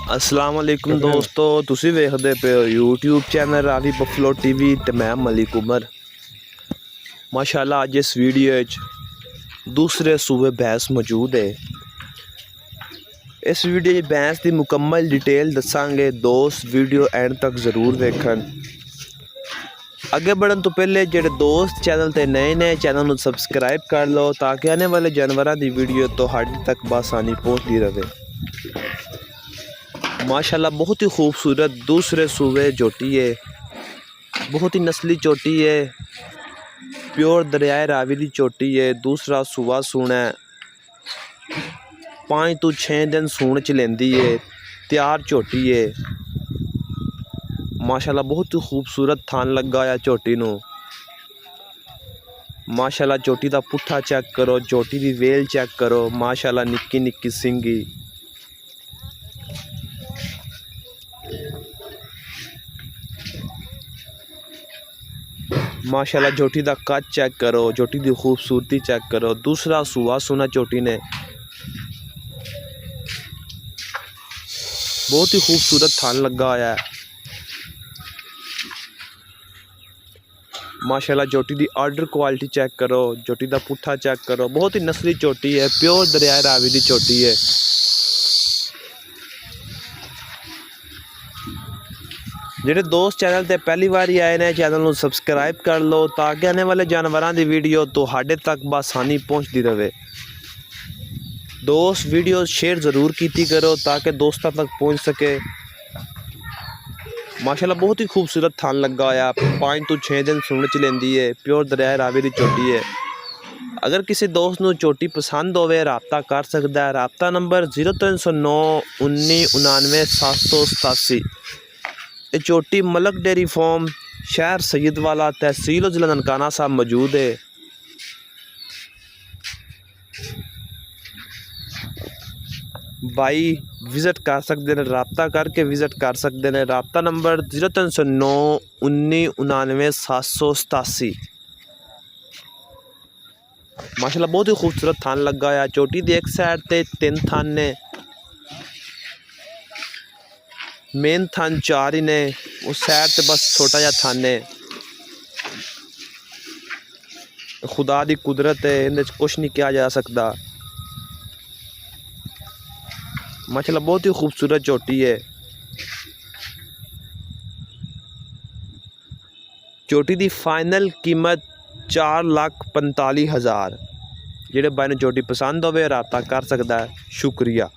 अस्सलाम वालेकुम दोस्तों, तुसी वेखदे पे हो YouTube channel Ravi buffalo TV ते मैं मलिक उमर। माशाल्लाह अज इस वीडियो दूसरे सूबे भैंस मौजूद है। इस वीडियो भैंस की मुकम्मल डिटेल दसांगे। दोस्त वीडियो एंड तक ज़रूर देखन। अगे बढ़न तो पहले जेडे दोस्त चैनल ते नए चैनल को सबसक्राइब कर लो ताकि आने वाले जानवरों की वीडियो तो हाथ तक बसानी पहुँचती रहे। माशाल्लाह बहुत ही खूबसूरत दूसरे सूबे चोटी है, बहुत ही नस्ली चोटी है, प्योर दरियाए रावी की चोटी है। दूसरा सूबा सूना 5 तो 6 दिन सूण च लेंदी है, तैयार चोटी है। माशाल्लाह बहुत ही खूबसूरत थान लगा है चोटी नू। माशाल्लाह चोटी का पुट्ठा चेक करो, चोटी की वेल चेक करो। माशाल्लाह निक्की निक्की सिंगी। माशाल्लाह चोटी का कद चेक करो, चोटी की खूबसूरती चेक करो। दूसरा सूआ सुना चोटी ने बहुत ही खूबसूरत थान लगा होया है। माशाल्लाह चोटी की आर्डर क्वालिटी चेक करो, चोटी का पुट्ठा चेक करो। बहुत ही नस्ली चोटी है, प्योर दरियाए रावी की चोटी है। जेडे दोस्त चैनल ते पहली बार आए ने चैनल को सबसक्राइब कर लो ताकि आने वाले जानवरों की वीडियो तो हाडे तक बसानी पहुँचती रहे। दोस्त वीडियो शेयर ज़रूर की करो ताकि दोस्तों तक पहुँच सके। माशाल्लाह बहुत ही खूबसूरत थान लगा होया, 5 तो 6 दिन सूण च लेंदी है, प्योर दरियाए रावी की चोटी है। अगर किसी दोस्त को चोटी पसंद होवे रबता कर सकता है। रबता नंबर 0309 1999 787। ये चोटी मलक डेयरी फार्म शहर सैयदवाला तहसील जिला ननकाना साहब मौजूद है। भाई विजिट कर सकते हैं, रबता करके विजिट कर सकते हैं। रबता नंबर 0309 1999 787। माशाल्लाह बहुत ही खूबसूरत थान लगा है। चोटी की एक साइड ते 3 थान ने, मेन थान 4 ही ने, उस साइड ते बस छोटा जा थान है। खुदा की कुदरत है, इन्हें कुछ नहीं किया जा सकता। माशाल्लाह बहुत ही खूबसूरत चोटी है। चोटी की फाइनल कीमत 4,45,000। जेडे भाई ने चोटी पसंद होवे रबता कर सकता है। शुक्रिया।